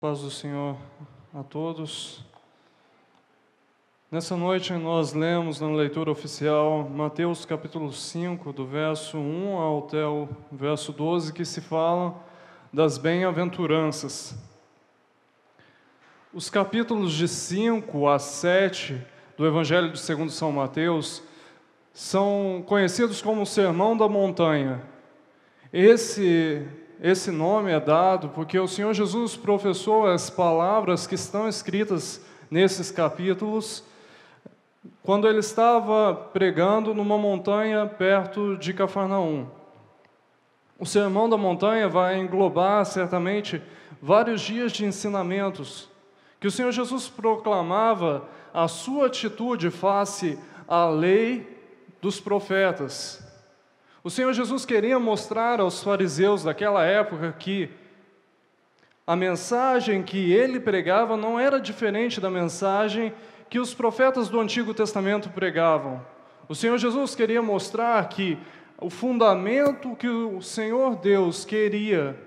Paz do Senhor a todos. Nessa noite nós lemos na leitura oficial Mateus capítulo 5, do verso 1 até o verso 12, que se fala das bem-aventuranças. Os capítulos de 5 a 7 do Evangelho segundo São Mateus são conhecidos como o Sermão da Montanha. Esse nome é dado porque o Senhor Jesus professou as palavras que estão escritas nesses capítulos quando ele estava pregando numa montanha perto de Cafarnaum. O Sermão da Montanha vai englobar certamente vários dias de ensinamentos que o Senhor Jesus proclamava a sua atitude face à lei dos profetas. O Senhor Jesus queria mostrar aos fariseus daquela época que a mensagem que ele pregava não era diferente da mensagem que os profetas do Antigo Testamento pregavam. O Senhor Jesus queria mostrar que o fundamento que o Senhor Deus queria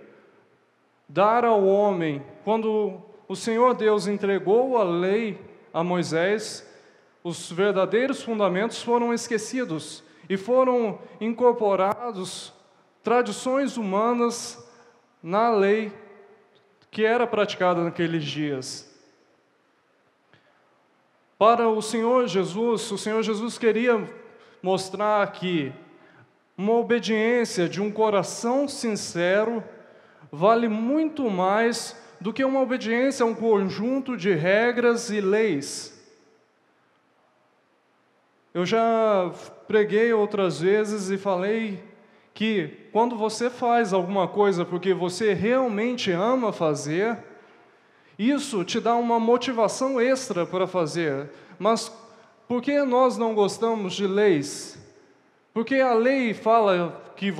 dar ao homem, quando o Senhor Deus entregou a lei a Moisés, os verdadeiros fundamentos foram esquecidos. E foram incorporados tradições humanas na lei que era praticada naqueles dias. Para o Senhor Jesus queria mostrar que uma obediência de um coração sincero vale muito mais do que uma obediência a um conjunto de regras e leis. Eu já preguei outras vezes e falei que quando você faz alguma coisa porque você realmente ama fazer, isso te dá uma motivação extra para fazer. Mas por que nós não gostamos de leis? Porque a lei fala que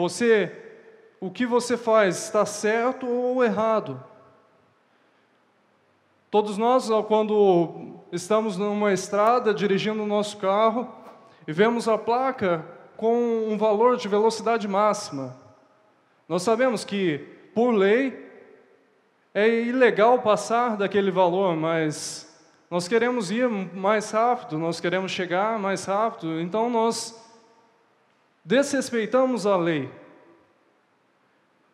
o que você faz está certo ou errado. Todos nós, quando estamos numa estrada dirigindo o nosso carro, e vemos a placa com um valor de velocidade máxima. Nós sabemos que, por lei, é ilegal passar daquele valor, mas nós queremos ir mais rápido, nós queremos chegar mais rápido, então nós desrespeitamos a lei.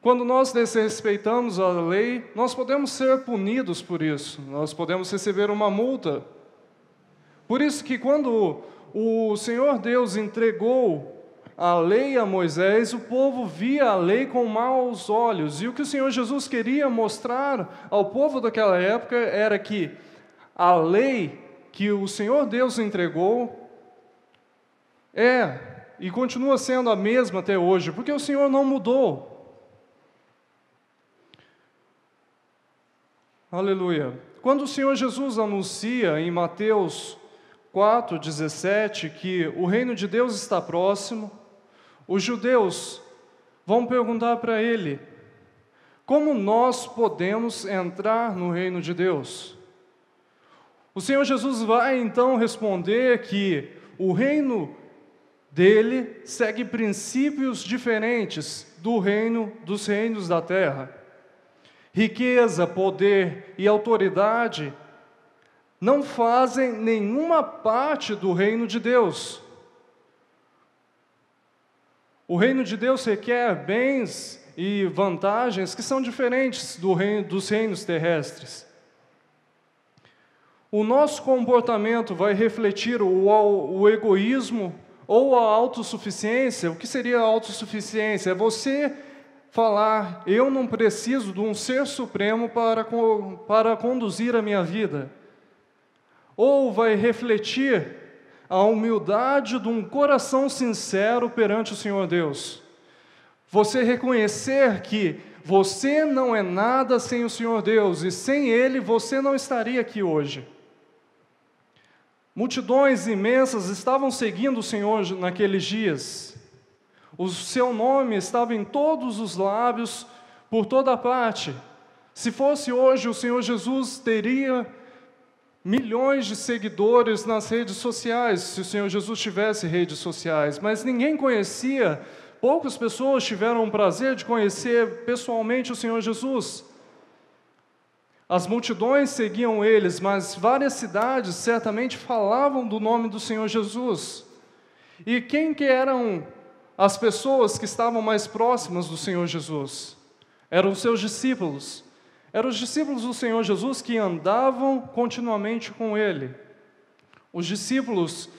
Quando nós desrespeitamos a lei, nós podemos ser punidos por isso, nós podemos receber uma multa. Por isso que quando o Senhor Deus entregou a lei a Moisés, o povo via a lei com maus olhos. E o que o Senhor Jesus queria mostrar ao povo daquela época era que a lei que o Senhor Deus entregou é e continua sendo a mesma até hoje, porque o Senhor não mudou. Aleluia. Quando o Senhor Jesus anuncia em Mateus 4:17, que o reino de Deus está próximo, os judeus vão perguntar para ele: como nós podemos entrar no reino de Deus? O Senhor Jesus vai então responder que o reino dele segue princípios diferentes dos reinos da terra. Riqueza, poder e autoridade não fazem nenhuma parte do reino de Deus. O reino de Deus requer bens e vantagens que são diferentes dos reinos terrestres. O nosso comportamento vai refletir o egoísmo ou a autossuficiência. O que seria a autossuficiência? É você falar: eu não preciso de um ser supremo para conduzir a minha vida. Ou vai refletir a humildade de um coração sincero perante o Senhor Deus. Você reconhecer que você não é nada sem o Senhor Deus, e sem Ele você não estaria aqui hoje. Multidões imensas estavam seguindo o Senhor naqueles dias. O seu nome estava em todos os lábios, por toda parte. Se fosse hoje, o Senhor Jesus teria milhões de seguidores nas redes sociais, se o Senhor Jesus tivesse redes sociais, mas ninguém conhecia, poucas pessoas tiveram o prazer de conhecer pessoalmente o Senhor Jesus. As multidões seguiam eles, mas várias cidades certamente falavam do nome do Senhor Jesus. E quem que eram as pessoas que estavam mais próximas do Senhor Jesus? Eram os seus discípulos. Eram os discípulos do Senhor Jesus que andavam continuamente com Ele. Os discípulos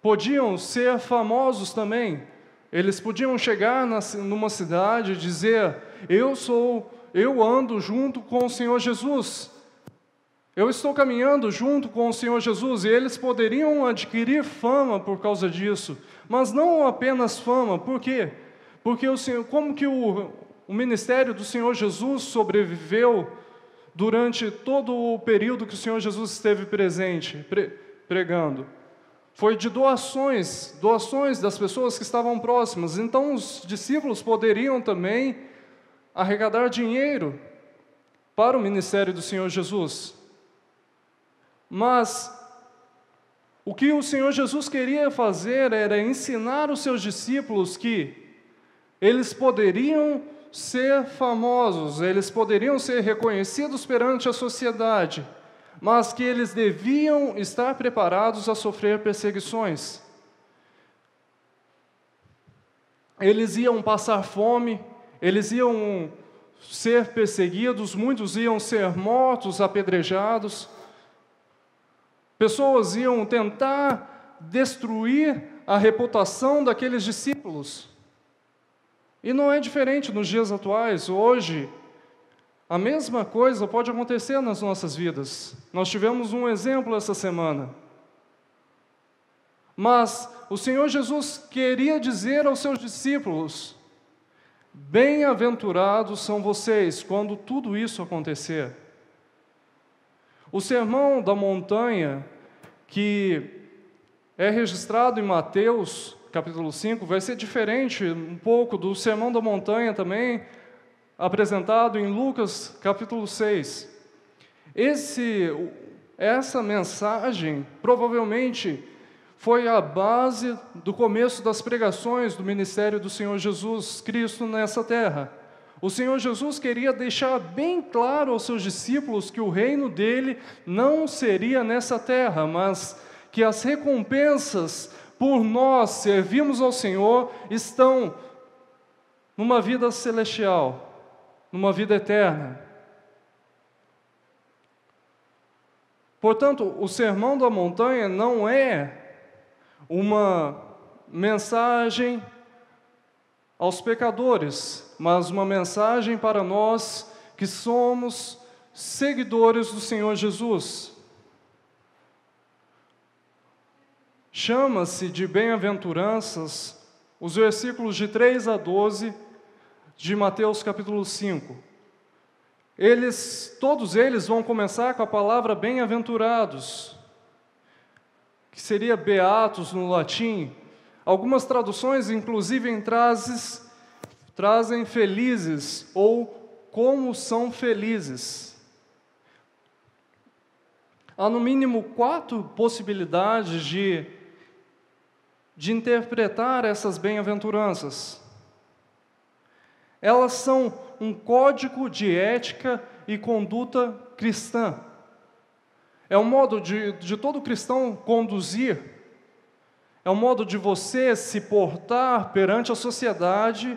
podiam ser famosos também. Eles podiam chegar numa cidade e dizer: eu ando junto com o Senhor Jesus. Eu estou caminhando junto com o Senhor Jesus. E eles poderiam adquirir fama por causa disso. Mas não apenas fama. Por quê? Porque como que o ministério do Senhor Jesus sobreviveu durante todo o período que o Senhor Jesus esteve presente, pregando? Foi de doações das pessoas que estavam próximas. Então os discípulos poderiam também arrecadar dinheiro para o ministério do Senhor Jesus. Mas o que o Senhor Jesus queria fazer era ensinar os seus discípulos que eles poderiam ser famosos, eles poderiam ser reconhecidos perante a sociedade, mas que eles deviam estar preparados a sofrer perseguições. Eles iam passar fome, eles iam ser perseguidos, muitos iam ser mortos, apedrejados. Pessoas iam tentar destruir a reputação daqueles discípulos. E não é diferente nos dias atuais. Hoje, a mesma coisa pode acontecer nas nossas vidas. Nós tivemos um exemplo essa semana. Mas o Senhor Jesus queria dizer aos seus discípulos: bem-aventurados são vocês quando tudo isso acontecer. O Sermão da Montanha, que é registrado em Mateus, capítulo 5, vai ser diferente um pouco do Sermão da Montanha também, apresentado em Lucas, capítulo 6. Essa mensagem, provavelmente, foi a base do começo das pregações do ministério do Senhor Jesus Cristo nessa terra. O Senhor Jesus queria deixar bem claro aos seus discípulos que o reino dele não seria nessa terra, mas que as recompensas por nós servirmos ao Senhor estão numa vida celestial, numa vida eterna. Portanto, o Sermão da Montanha não é uma mensagem aos pecadores, mas uma mensagem para nós que somos seguidores do Senhor Jesus. Chama-se de bem-aventuranças os versículos de 3 a 12 de Mateus capítulo 5. Todos eles vão começar com a palavra bem-aventurados, que seria beatos no latim. Algumas traduções, inclusive, trazem felizes ou como são felizes. Há no mínimo 4 possibilidades de interpretar essas bem-aventuranças. Elas são um código de ética e conduta cristã. É um modo de todo cristão conduzir. É um modo de você se portar perante a sociedade,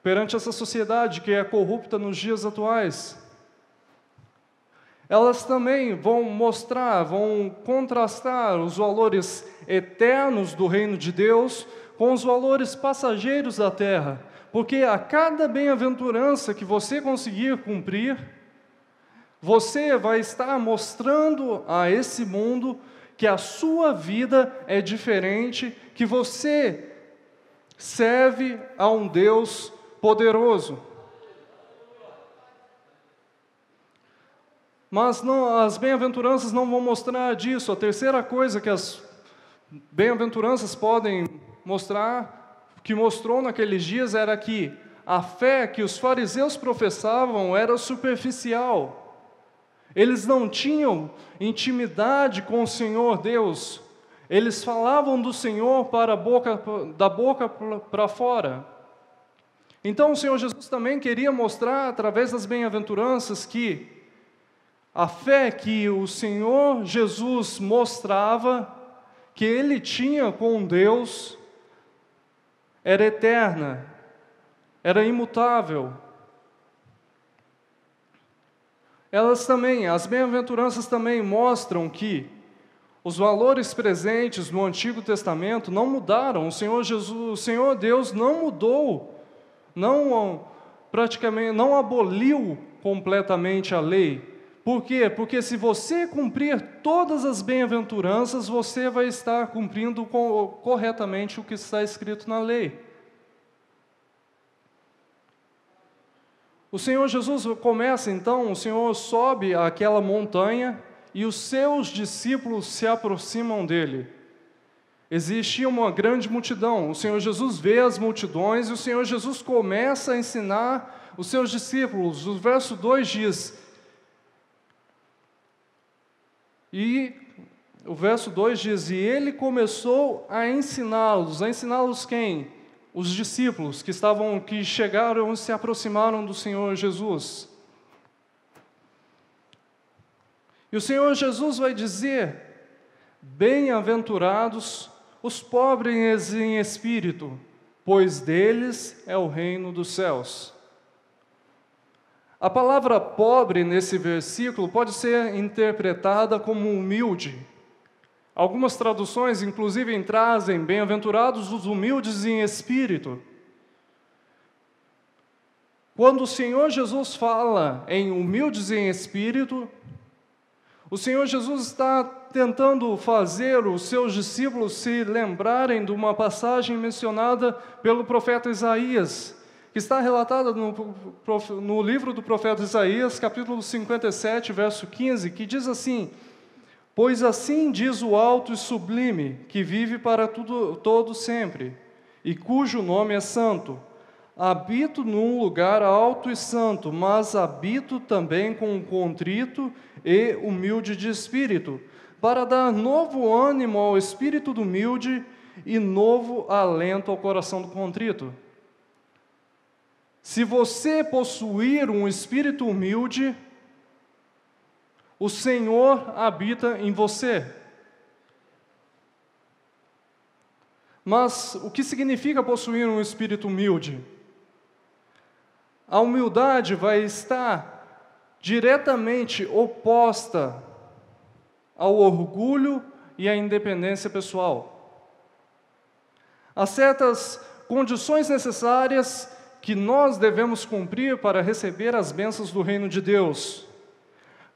perante essa sociedade que é corrupta nos dias atuais. Elas também vão contrastar os valores eternos do reino de Deus com os valores passageiros da terra. Porque a cada bem-aventurança que você conseguir cumprir, você vai estar mostrando a esse mundo que a sua vida é diferente, que você serve a um Deus poderoso. Mas as bem-aventuranças não vão mostrar disso. A terceira coisa que as bem-aventuranças podem mostrar, que mostrou naqueles dias, era que a fé que os fariseus professavam era superficial. Eles não tinham intimidade com o Senhor Deus. Eles falavam do Senhor da boca para fora. Então o Senhor Jesus também queria mostrar, através das bem-aventuranças, que a fé que o Senhor Jesus mostrava, que Ele tinha com Deus, era eterna, era imutável. As bem-aventuranças também mostram que os valores presentes no Antigo Testamento não mudaram. O Senhor Jesus, o Senhor Deus não mudou, praticamente não aboliu completamente a lei. Por quê? Porque se você cumprir todas as bem-aventuranças, você vai estar cumprindo corretamente o que está escrito na lei. O Senhor Jesus começa então, o Senhor sobe àquela montanha e os seus discípulos se aproximam dele. Existia uma grande multidão, o Senhor Jesus vê as multidões e o Senhor Jesus começa a ensinar os seus discípulos. O verso 2 diz, e ele começou a ensiná-los quem? Os discípulos que chegaram e se aproximaram do Senhor Jesus. E o Senhor Jesus vai dizer, bem-aventurados os pobres em espírito, pois deles é o reino dos céus. A palavra pobre nesse versículo pode ser interpretada como humilde. Algumas traduções, inclusive, trazem bem-aventurados os humildes em espírito. Quando o Senhor Jesus fala em humildes em espírito, o Senhor Jesus está tentando fazer os seus discípulos se lembrarem de uma passagem mencionada pelo profeta Isaías, que está relatada no livro do profeta Isaías, capítulo 57, verso 15, que diz assim, pois assim diz o alto e sublime, que vive para todo sempre, e cujo nome é santo. Habito num lugar alto e santo, mas habito também com um contrito e humilde de espírito, para dar novo ânimo ao espírito do humilde e novo alento ao coração do contrito. Se você possuir um espírito humilde, o Senhor habita em você. Mas o que significa possuir um espírito humilde? A humildade vai estar diretamente oposta ao orgulho e à independência pessoal. Há certas condições necessárias que nós devemos cumprir para receber as bênçãos do reino de Deus.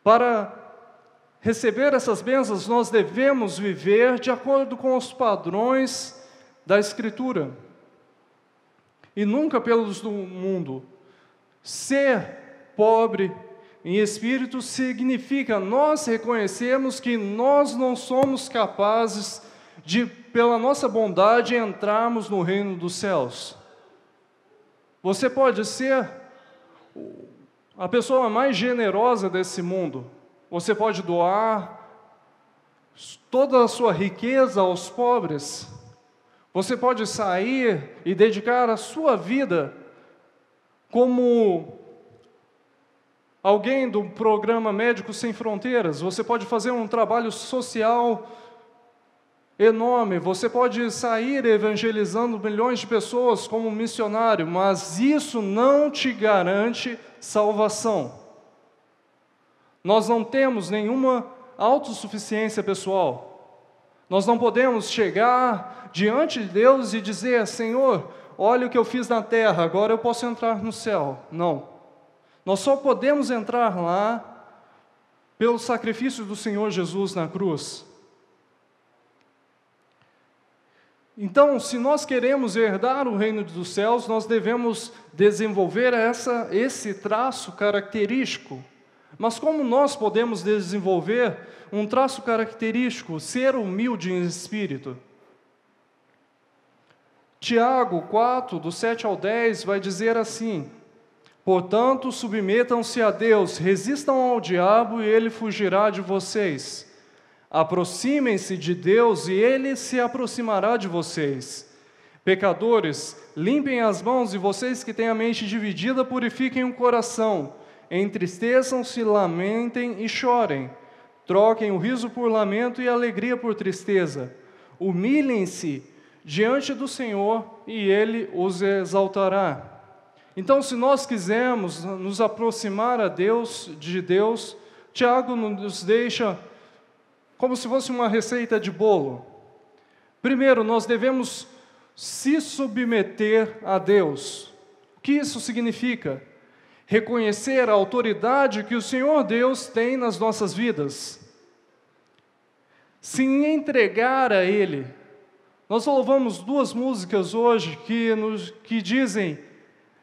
Para receber essas bênçãos, nós devemos viver de acordo com os padrões da Escritura, e nunca pelos do mundo. Ser pobre em espírito significa nós reconhecermos que nós não somos capazes de, pela nossa bondade, entrarmos no reino dos céus. Você pode ser a pessoa mais generosa desse mundo. Você pode doar toda a sua riqueza aos pobres. Você pode sair e dedicar a sua vida como alguém do programa Médicos Sem Fronteiras. Você pode fazer um trabalho social enorme. Você pode sair evangelizando milhões de pessoas como missionário, mas isso não te garante salvação. Nós não temos nenhuma autossuficiência pessoal. Nós não podemos chegar diante de Deus e dizer, Senhor, olha o que eu fiz na terra, agora eu posso entrar no céu. Não. Nós só podemos entrar lá pelo sacrifício do Senhor Jesus na cruz. Então, se nós queremos herdar o reino dos céus, nós devemos desenvolver esse traço característico. Mas como nós podemos desenvolver um traço característico, ser humilde em espírito? Tiago 4, do 7 ao 10, vai dizer assim, portanto, submetam-se a Deus, resistam ao diabo e ele fugirá de vocês. Aproximem-se de Deus e Ele se aproximará de vocês. Pecadores, limpem as mãos, e vocês que têm a mente dividida, purifiquem o coração. Entristeçam-se, lamentem e chorem. Troquem o riso por lamento e a alegria por tristeza. Humilhem-se diante do Senhor e Ele os exaltará. Então, se nós quisermos nos aproximar de Deus, Tiago nos deixa como se fosse uma receita de bolo. Primeiro, nós devemos se submeter a Deus. O que isso significa? Reconhecer a autoridade que o Senhor Deus tem nas nossas vidas. Se entregar a Ele. Nós louvamos 2 músicas hoje que dizem: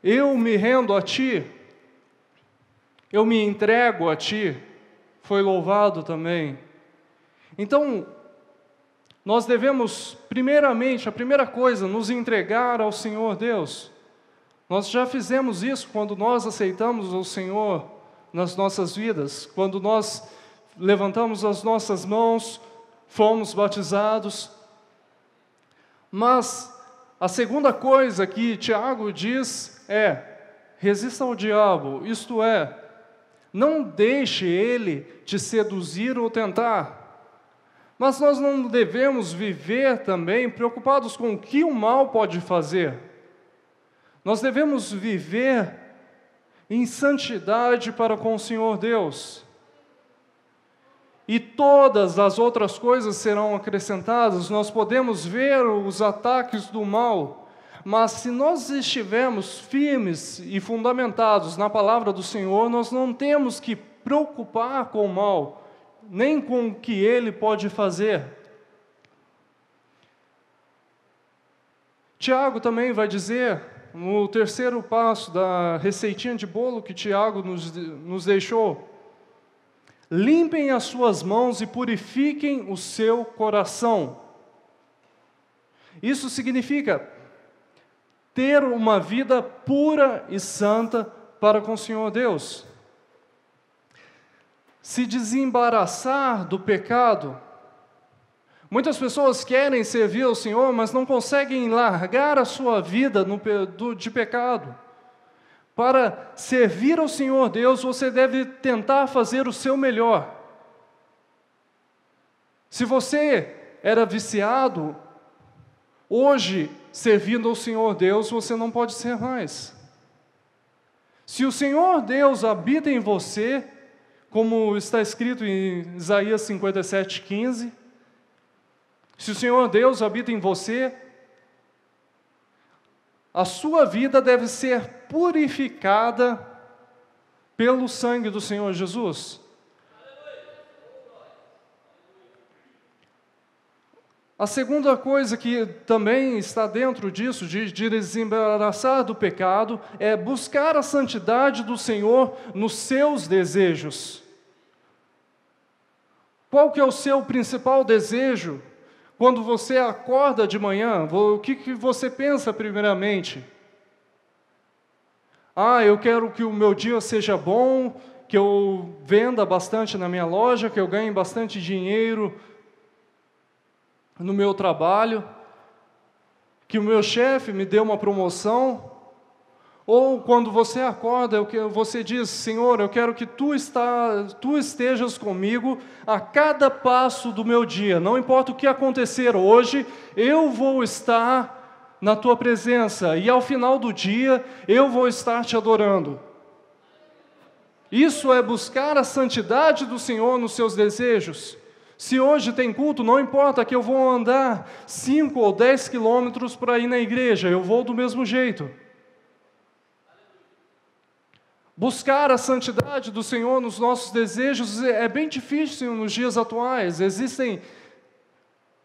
eu me rendo a Ti, eu me entrego a Ti. Foi louvado também. Então, nós devemos, primeiramente, a primeira coisa, nos entregar ao Senhor Deus. Nós já fizemos isso quando nós aceitamos o Senhor nas nossas vidas, quando nós levantamos as nossas mãos, fomos batizados. Mas a segunda coisa que Tiago diz é: resista ao diabo, isto é, não deixe ele te seduzir ou tentar. Mas nós não devemos viver também preocupados com o que o mal pode fazer. Nós devemos viver em santidade para com o Senhor Deus. E todas as outras coisas serão acrescentadas. Nós podemos ver os ataques do mal, mas se nós estivermos firmes e fundamentados na palavra do Senhor, nós não temos que preocupar com o mal, nem com o que ele pode fazer. Tiago também vai dizer, no terceiro passo da receitinha de bolo que Tiago nos deixou: limpem as suas mãos e purifiquem o seu coração. Isso significa ter uma vida pura e santa para com o Senhor Deus. Se desembaraçar do pecado. Muitas pessoas querem servir ao Senhor, mas não conseguem largar a sua vida de pecado. Para servir ao Senhor Deus, você deve tentar fazer o seu melhor. Se você era viciado, hoje, servindo ao Senhor Deus, você não pode ser mais. Se o Senhor Deus habita em você, como está escrito em Isaías 57:15, se o Senhor Deus habita em você, a sua vida deve ser purificada pelo sangue do Senhor Jesus. A segunda coisa que também está dentro disso, de desembaraçar do pecado, é buscar a santidade do Senhor nos seus desejos. Qual que é o seu principal desejo? Quando você acorda de manhã, o que você pensa primeiramente? Eu quero que o meu dia seja bom, que eu venda bastante na minha loja, que eu ganhe bastante dinheiro no meu trabalho, que o meu chefe me dê uma promoção. Ou quando você acorda, você diz: Senhor, eu quero que Tu estejas comigo a cada passo do meu dia. Não importa o que acontecer hoje, eu vou estar na Tua presença. E ao final do dia, eu vou estar Te adorando. Isso é buscar a santidade do Senhor nos seus desejos. Se hoje tem culto, não importa que eu vou andar 5 ou 10 quilômetros para ir na igreja, eu vou do mesmo jeito. Buscar a santidade do Senhor nos nossos desejos é bem difícil nos dias atuais. Existem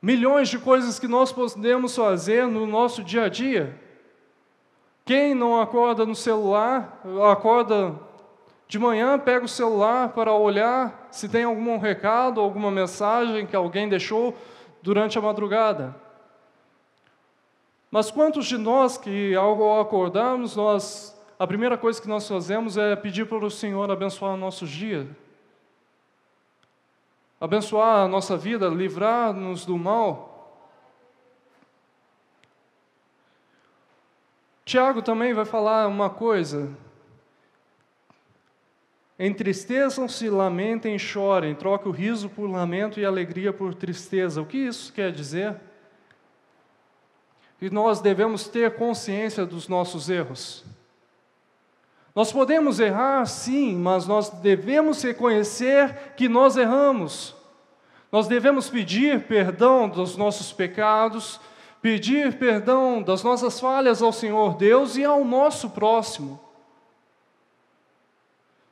milhões de coisas que nós podemos fazer no nosso dia a dia. Quem não acorda no celular, acorda de manhã, pega o celular para olhar se tem algum recado, alguma mensagem que alguém deixou durante a madrugada. Mas quantos de nós que ao acordarmos, a primeira coisa que nós fazemos é pedir para o Senhor abençoar nossos dias? Abençoar a nossa vida, livrar-nos do mal. Tiago também vai falar uma coisa: entristeçam-se, lamentem, chorem, troque o riso por lamento e a alegria por tristeza. O que isso quer dizer? Que nós devemos ter consciência dos nossos erros. Nós podemos errar, sim, mas nós devemos reconhecer que nós erramos. Nós devemos pedir perdão dos nossos pecados, pedir perdão das nossas falhas ao Senhor Deus e ao nosso próximo.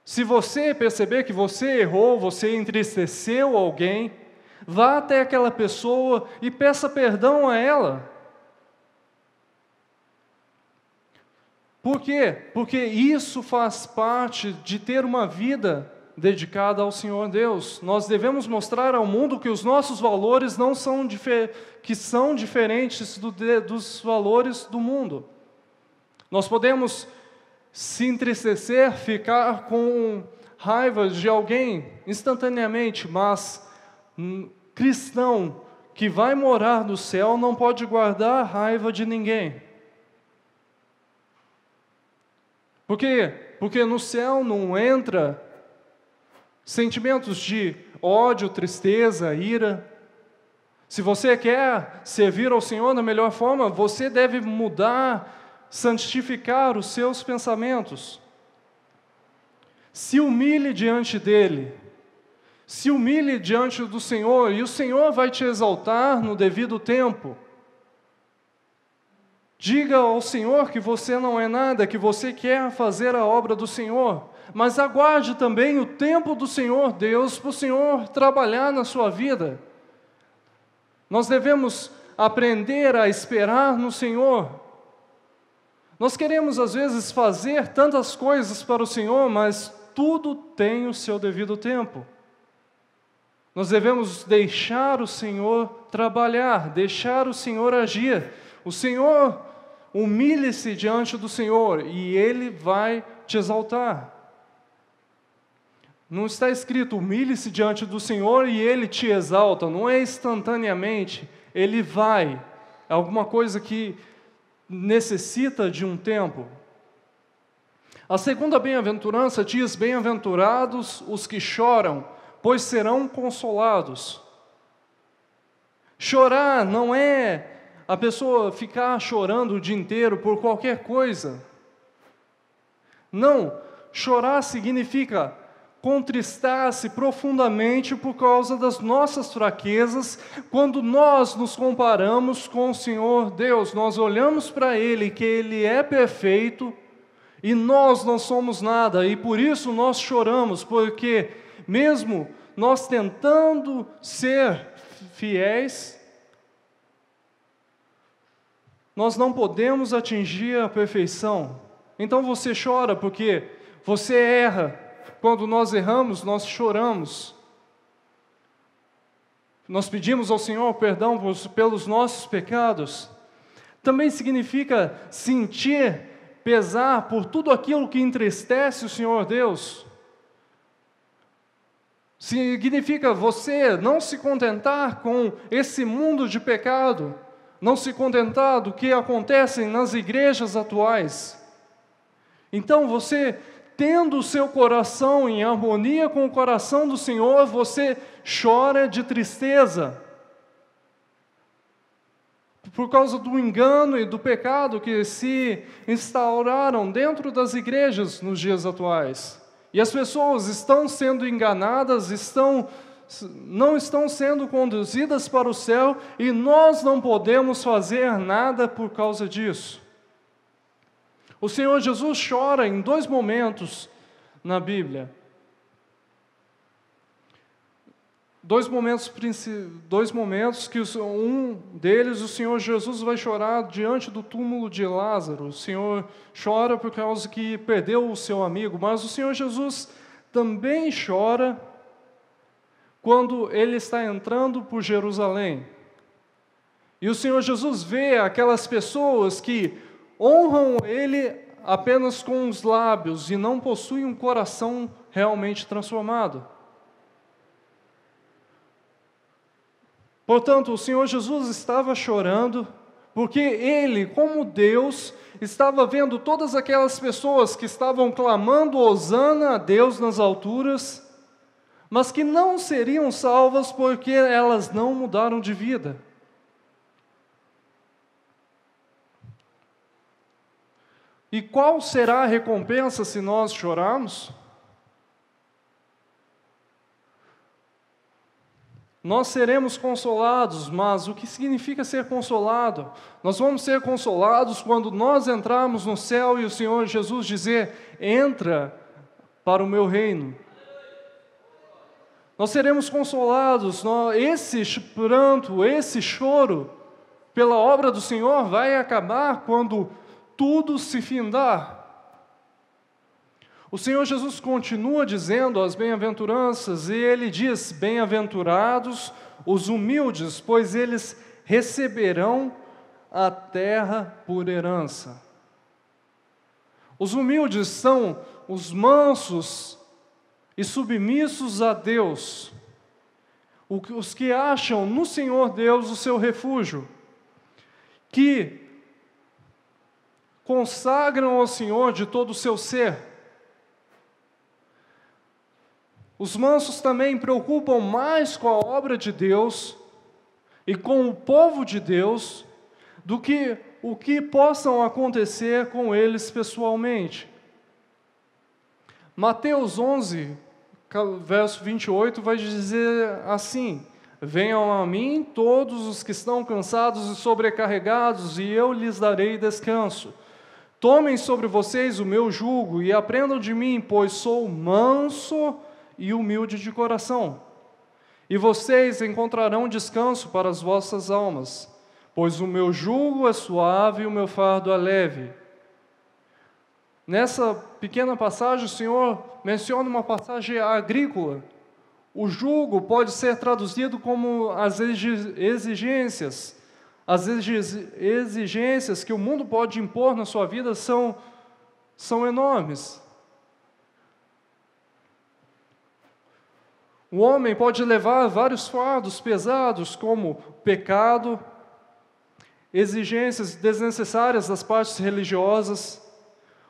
Se você perceber que você errou, você entristeceu alguém, vá até aquela pessoa e peça perdão a ela. Por quê? Porque isso faz parte de ter uma vida dedicada ao Senhor Deus. Nós devemos mostrar ao mundo que os nossos valores não são que são diferentes dos valores do mundo. Nós podemos se entristecer, ficar com raiva de alguém instantaneamente, mas cristão que vai morar no céu não pode guardar raiva de ninguém. Por quê? Porque no céu não entra sentimentos de ódio, tristeza, ira. Se você quer servir ao Senhor da melhor forma, você deve mudar, santificar os seus pensamentos. Se humilhe diante dEle. Se humilhe diante do Senhor, e o Senhor vai te exaltar no devido tempo. Diga ao Senhor que você não é nada, que você quer fazer a obra do Senhor, mas aguarde também o tempo do Senhor Deus para o Senhor trabalhar na sua vida. Nós devemos aprender a esperar no Senhor. Nós queremos às vezes fazer tantas coisas para o Senhor, mas tudo tem o seu devido tempo. Nós devemos deixar o Senhor trabalhar, deixar o Senhor agir. O Senhor, humilhe-se diante do Senhor e Ele vai te exaltar. Não está escrito, humilhe-se diante do Senhor e Ele te exalta. Não é instantaneamente, Ele vai. É alguma coisa que necessita de um tempo. A segunda bem-aventurança diz, bem-aventurados os que choram, pois serão consolados. Chorar não é a pessoa ficar chorando o dia inteiro por qualquer coisa. Não, chorar significa contristar-se profundamente por causa das nossas fraquezas, quando nós nos comparamos com o Senhor Deus. Nós olhamos para Ele, que Ele é perfeito, e nós não somos nada, e por isso nós choramos, porque mesmo nós tentando ser fiéis, nós não podemos atingir a perfeição. Então você chora porque você erra. Quando nós erramos, nós choramos. Nós pedimos ao Senhor perdão pelos nossos pecados. Também significa sentir, pesar por tudo aquilo que entristece o Senhor Deus. Significa você não se contentar com esse mundo de pecado, não se contentar do que acontece nas igrejas atuais. Então você, tendo o seu coração em harmonia com o coração do Senhor, você chora de tristeza por causa do engano e do pecado que se instauraram dentro das igrejas nos dias atuais. E as pessoas estão sendo enganadas, não estão sendo conduzidas para o céu, e nós não podemos fazer nada por causa disso. O Senhor Jesus chora em 2 momentos na Bíblia. 2 momentos que um deles o Senhor Jesus vai chorar diante do túmulo de Lázaro. O Senhor chora por causa que perdeu o seu amigo, mas o Senhor Jesus também chora quando Ele está entrando por Jerusalém. E o Senhor Jesus vê aquelas pessoas que honram Ele apenas com os lábios e não possuem um coração realmente transformado. Portanto, o Senhor Jesus estava chorando porque Ele, como Deus, estava vendo todas aquelas pessoas que estavam clamando hosana a Deus nas alturas, mas que não seriam salvas porque elas não mudaram de vida. E qual será a recompensa se nós chorarmos? Nós seremos consolados, mas o que significa ser consolado? Nós vamos ser consolados quando nós entrarmos no céu e o Senhor Jesus dizer: entra para o meu reino. Nós seremos consolados, esse pranto, esse choro, pela obra do Senhor, vai acabar quando tudo se findar. O Senhor Jesus continua dizendo as bem-aventuranças, e Ele diz: bem-aventurados os humildes, pois eles receberão a terra por herança. Os humildes são os mansos e submissos a Deus, os que acham no Senhor Deus o seu refúgio, que consagram ao Senhor de todo o seu ser. Os mansos também preocupam mais com a obra de Deus e com o povo de Deus do que o que possam acontecer com eles pessoalmente. Mateus 11, verso 28, vai dizer assim: venham a mim todos os que estão cansados e sobrecarregados, e eu lhes darei descanso. Tomem sobre vocês o meu jugo e aprendam de mim, pois sou manso e humilde de coração. E vocês encontrarão descanso para as vossas almas, pois o meu jugo é suave e o meu fardo é leve. Nessa pequena passagem, o Senhor menciona uma passagem agrícola. O jugo pode ser traduzido como as exigências. As exigências que o mundo pode impor na sua vida são enormes. O homem pode levar vários fardos pesados, como pecado, exigências desnecessárias das partes religiosas,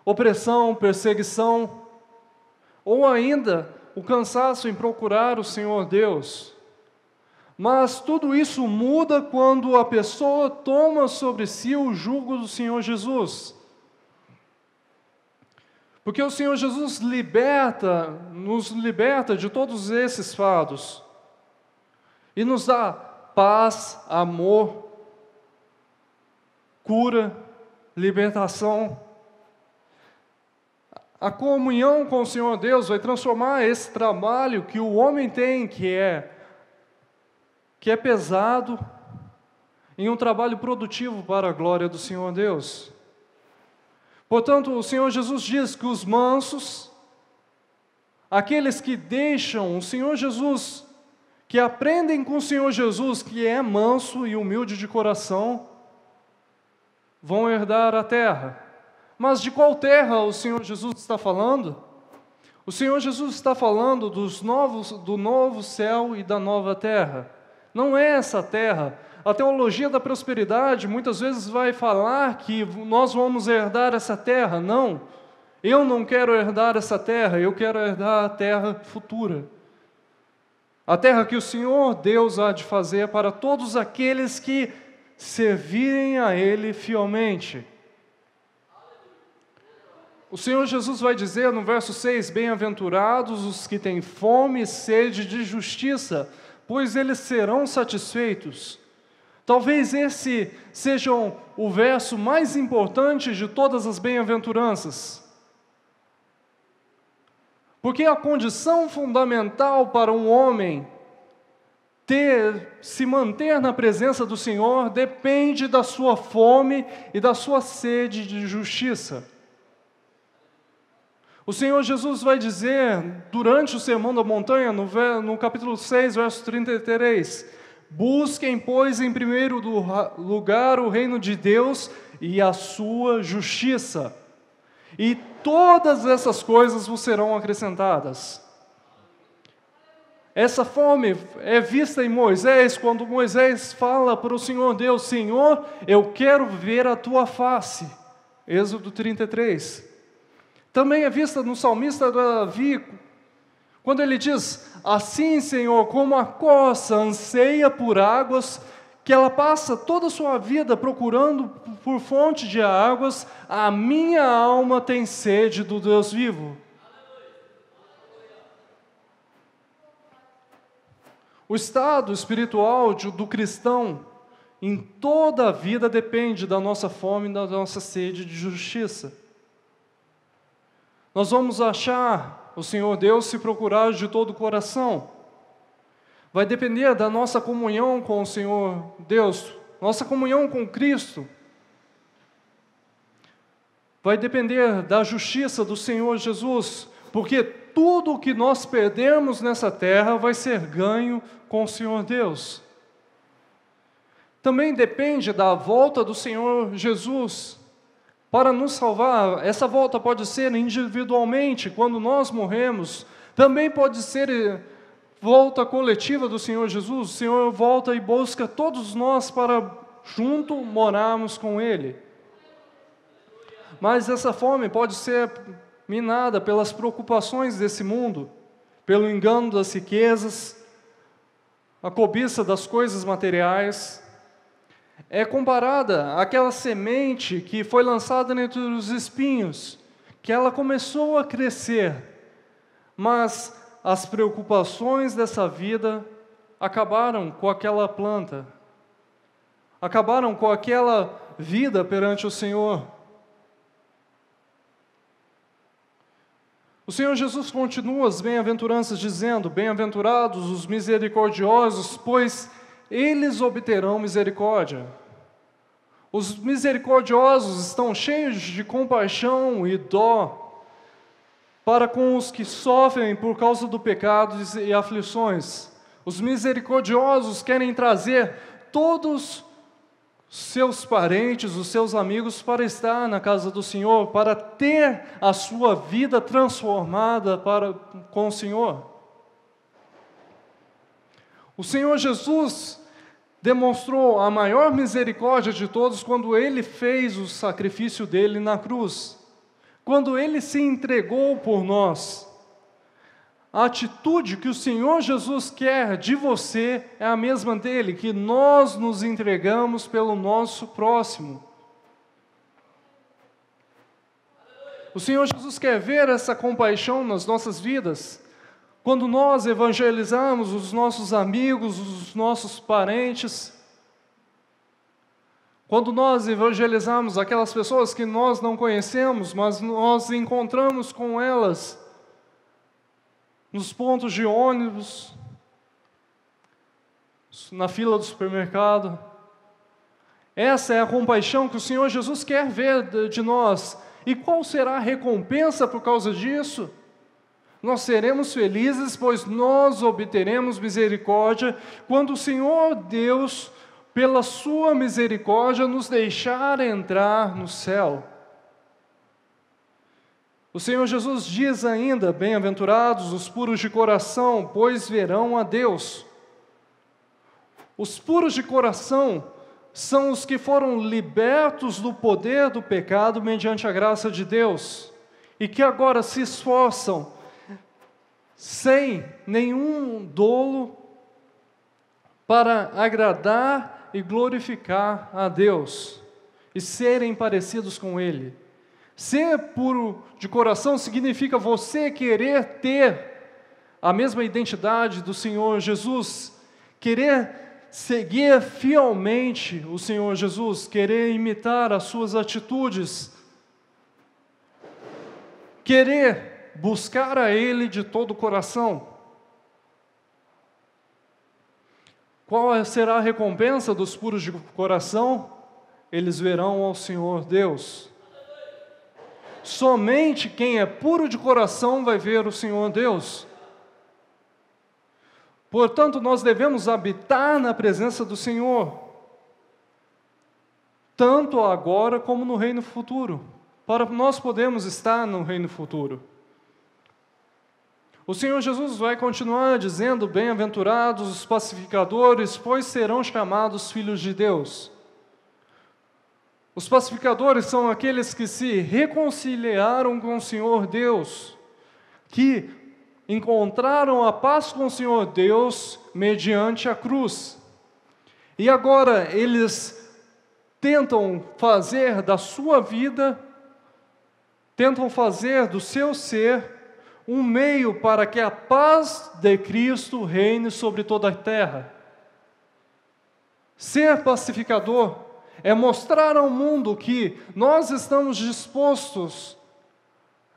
opressão, perseguição, ou ainda o cansaço em procurar o Senhor Deus. Mas tudo isso muda quando a pessoa toma sobre si o jugo do Senhor Jesus. Porque o Senhor Jesus nos liberta de todos esses fardos e nos dá paz, amor, cura, libertação. A comunhão com o Senhor Deus vai transformar esse trabalho que o homem tem, que é pesado, em um trabalho produtivo para a glória do Senhor Deus. Portanto, o Senhor Jesus diz que os mansos, aqueles que deixam o Senhor Jesus, que aprendem com o Senhor Jesus, que é manso e humilde de coração, vão herdar a terra. Mas de qual terra o Senhor Jesus está falando? O Senhor Jesus está falando do novo céu e da nova terra. Não é essa terra. A teologia da prosperidade muitas vezes vai falar que nós vamos herdar essa terra. Não, eu não quero herdar essa terra, eu quero herdar a terra futura. A terra que o Senhor Deus há de fazer para todos aqueles que servirem a Ele fielmente. O Senhor Jesus vai dizer no verso 6, bem-aventurados os que têm fome e sede de justiça, pois eles serão satisfeitos. Talvez esse seja o verso mais importante de todas as bem-aventuranças. Porque a condição fundamental para um homem se manter na presença do Senhor depende da sua fome e da sua sede de justiça. O Senhor Jesus vai dizer, durante o Sermão da Montanha, no capítulo 6, verso 33, busquem, pois, em primeiro lugar o reino de Deus e a sua justiça, e todas essas coisas vos serão acrescentadas. Essa fome é vista em Moisés, quando Moisés fala para o Senhor Deus: Senhor, eu quero ver a tua face. Êxodo 33. Também é vista no salmista Davi, quando ele diz: assim, Senhor, como a corça anseia por águas, que ela passa toda a sua vida procurando por fonte de águas, a minha alma tem sede do Deus vivo. O estado espiritual do cristão em toda a vida depende da nossa fome e da nossa sede de justiça. Nós vamos achar o Senhor Deus se procurar de todo o coração. Vai depender da nossa comunhão com o Senhor Deus, nossa comunhão com Cristo. Vai depender da justiça do Senhor Jesus, porque tudo o que nós perdermos nessa terra vai ser ganho com o Senhor Deus. Também depende da volta do Senhor Jesus para nos salvar. Essa volta pode ser individualmente, quando nós morremos. Também pode ser volta coletiva do Senhor Jesus. O Senhor volta e busca todos nós para junto morarmos com Ele. Mas essa fome pode ser minada pelas preocupações desse mundo, pelo engano das riquezas, a cobiça das coisas materiais. É comparada àquela semente que foi lançada entre os espinhos, que ela começou a crescer, mas as preocupações dessa vida acabaram com aquela planta, acabaram com aquela vida perante o Senhor. O Senhor Jesus continua as bem-aventuranças dizendo: bem-aventurados os misericordiosos, pois eles obterão misericórdia. Os misericordiosos estão cheios de compaixão e dó para com os que sofrem por causa do pecado e aflições. Os misericordiosos querem trazer todos seus parentes, os seus amigos, para estar na casa do Senhor, para ter a sua vida transformada com o Senhor. O Senhor Jesus demonstrou a maior misericórdia de todos quando Ele fez o sacrifício dele na cruz, quando Ele se entregou por nós. A atitude que o Senhor Jesus quer de você é a mesma dele, que nós nos entregamos pelo nosso próximo. O Senhor Jesus quer ver essa compaixão nas nossas vidas. Quando nós evangelizamos os nossos amigos, os nossos parentes, quando nós evangelizamos aquelas pessoas que nós não conhecemos, mas nós encontramos com elas nos pontos de ônibus, na fila do supermercado. Essa é a compaixão que o Senhor Jesus quer ver de nós. E qual será a recompensa por causa disso? Nós seremos felizes, pois nós obteremos misericórdia quando o Senhor Deus, pela sua misericórdia, nos deixar entrar no céu. O Senhor Jesus diz ainda: bem-aventurados os puros de coração, pois verão a Deus. Os puros de coração são os que foram libertos do poder do pecado mediante a graça de Deus, e que agora se esforçam, sem nenhum dolo, para agradar e glorificar a Deus, e serem parecidos com Ele. Ser puro de coração significa você querer ter a mesma identidade do Senhor Jesus, querer seguir fielmente o Senhor Jesus, querer imitar as suas atitudes, querer buscar a Ele de todo o coração. Qual será a recompensa dos puros de coração? Eles verão ao Senhor Deus. Somente quem é puro de coração vai ver o Senhor Deus. Portanto, nós devemos habitar na presença do Senhor, tanto agora como no reino futuro, para nós podermos estar no reino futuro. O Senhor Jesus vai continuar dizendo: bem-aventurados os pacificadores, pois serão chamados filhos de Deus. Os pacificadores são aqueles que se reconciliaram com o Senhor Deus, que encontraram a paz com o Senhor Deus mediante a cruz. E agora eles tentam fazer da sua vida, tentam fazer do seu ser um meio para que a paz de Cristo reine sobre toda a terra. Ser pacificador é mostrar ao mundo que nós estamos dispostos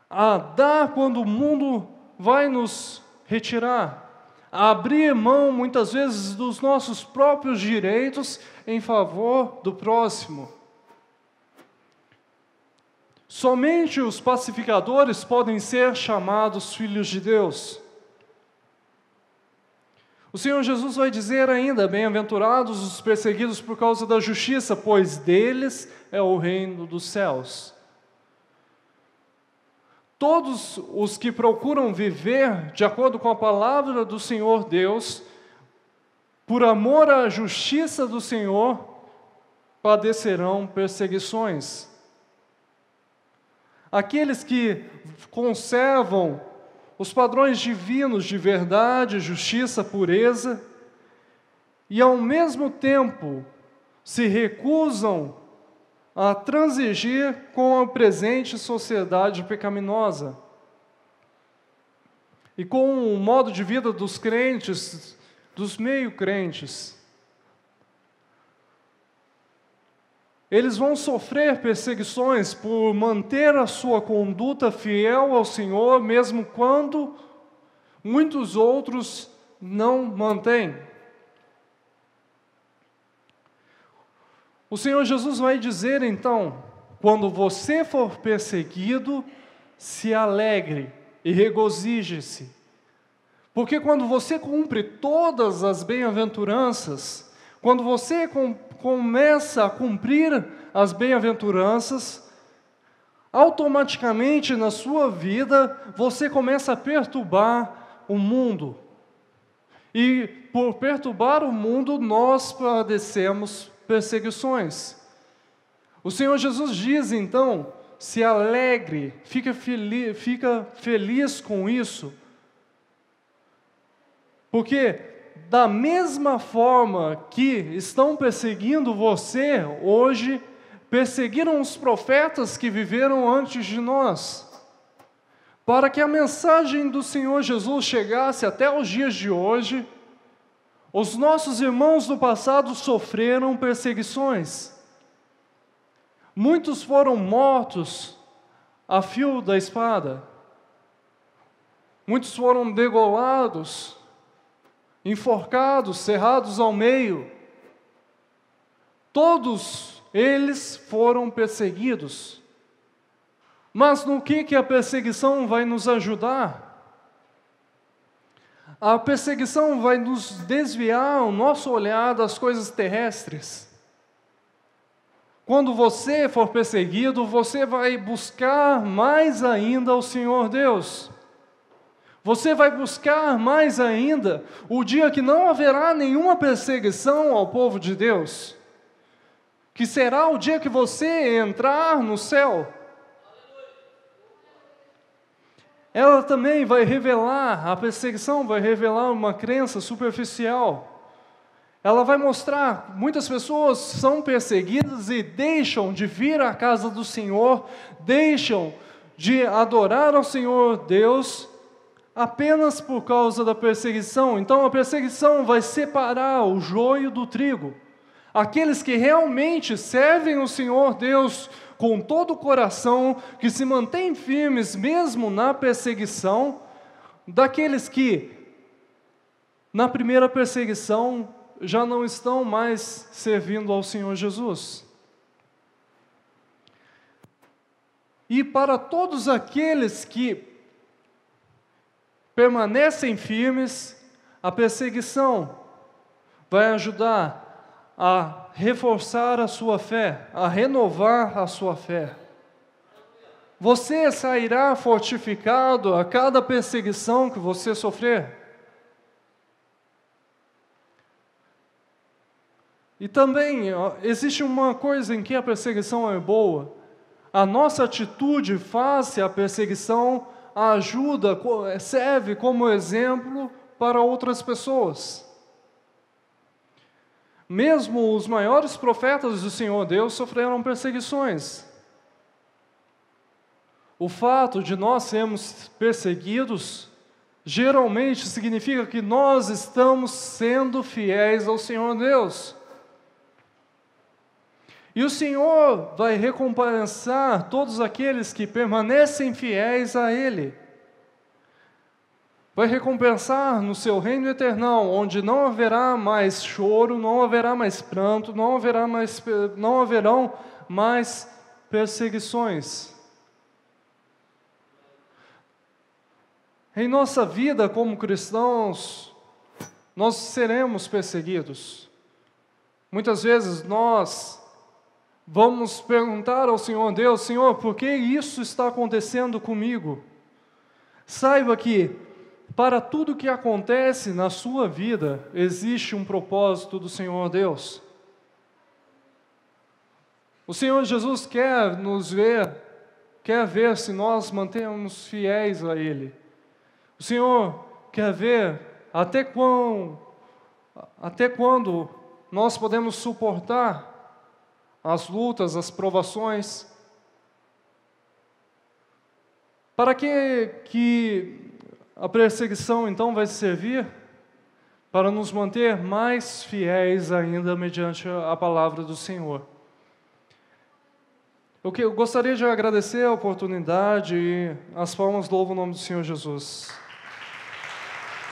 a dar quando o mundo vai nos retirar, a abrir mão muitas vezes dos nossos próprios direitos em favor do próximo. Somente os pacificadores podem ser chamados filhos de Deus. O Senhor Jesus vai dizer ainda: bem-aventurados os perseguidos por causa da justiça, pois deles é o reino dos céus. Todos os que procuram viver de acordo com a palavra do Senhor Deus, por amor à justiça do Senhor, padecerão perseguições. Aqueles que conservam os padrões divinos de verdade, justiça, pureza, e ao mesmo tempo se recusam a transigir com a presente sociedade pecaminosa e com o modo de vida dos crentes, dos meio-crentes. Eles vão sofrer perseguições por manter a sua conduta fiel ao Senhor, mesmo quando muitos outros não mantêm. O Senhor Jesus vai dizer então: quando você for perseguido, se alegre e regozije-se. Porque quando você cumpre todas as bem-aventuranças, quando você começa a cumprir as bem-aventuranças, automaticamente na sua vida você começa a perturbar o mundo. E por perturbar o mundo, nós padecemos perseguições. O Senhor Jesus diz então: se alegre, fica feliz com isso. Porque da mesma forma que estão perseguindo você hoje, perseguiram os profetas que viveram antes de nós. Para que a mensagem do Senhor Jesus chegasse até os dias de hoje, os nossos irmãos do passado sofreram perseguições. Muitos foram mortos a fio da espada. Muitos foram degolados, enforcados, cerrados ao meio. Todos eles foram perseguidos. Mas no que a perseguição vai nos ajudar? A perseguição vai nos desviar o nosso olhar das coisas terrestres. Quando você for perseguido, você vai buscar mais ainda o Senhor Deus. Você vai buscar mais ainda o dia que não haverá nenhuma perseguição ao povo de Deus, que será o dia que você entrar no céu. Ela também vai revelar, a perseguição vai revelar uma crença superficial. Ela vai mostrar, muitas pessoas são perseguidas e deixam de vir à casa do Senhor, deixam de adorar ao Senhor Deus, apenas por causa da perseguição. Então a perseguição vai separar o joio do trigo. Aqueles que realmente servem o Senhor Deus com todo o coração, que se mantêm firmes mesmo na perseguição, daqueles que na primeira perseguição já não estão mais servindo ao Senhor Jesus. E para todos aqueles que permanecem firmes, a perseguição vai ajudar a reforçar a sua fé, a renovar a sua fé. Você sairá fortificado a cada perseguição que você sofrer. E também existe uma coisa em que a perseguição é boa. A nossa atitude face à perseguição ajuda, serve como exemplo para outras pessoas. Mesmo os maiores profetas do Senhor Deus sofreram perseguições. O fato de nós sermos perseguidos geralmente significa que nós estamos sendo fiéis ao Senhor Deus. E o Senhor vai recompensar todos aqueles que permanecem fiéis a Ele. Vai recompensar no seu reino eternal, onde não haverá mais choro, não haverá mais pranto, não haverão mais perseguições. Em nossa vida como cristãos, nós seremos perseguidos. Muitas vezes nós vamos perguntar ao Senhor Deus: Senhor, por que isso está acontecendo comigo? Saiba que para tudo que acontece na sua vida, existe um propósito do Senhor Deus. O Senhor Jesus quer ver se nós mantemos fiéis a Ele. O Senhor quer ver até quando nós podemos suportar as lutas, as provações. Para que a perseguição então vai servir? Para nos manter mais fiéis ainda mediante a palavra do Senhor. Eu gostaria de agradecer a oportunidade e as palmas louvam o nome do Senhor Jesus.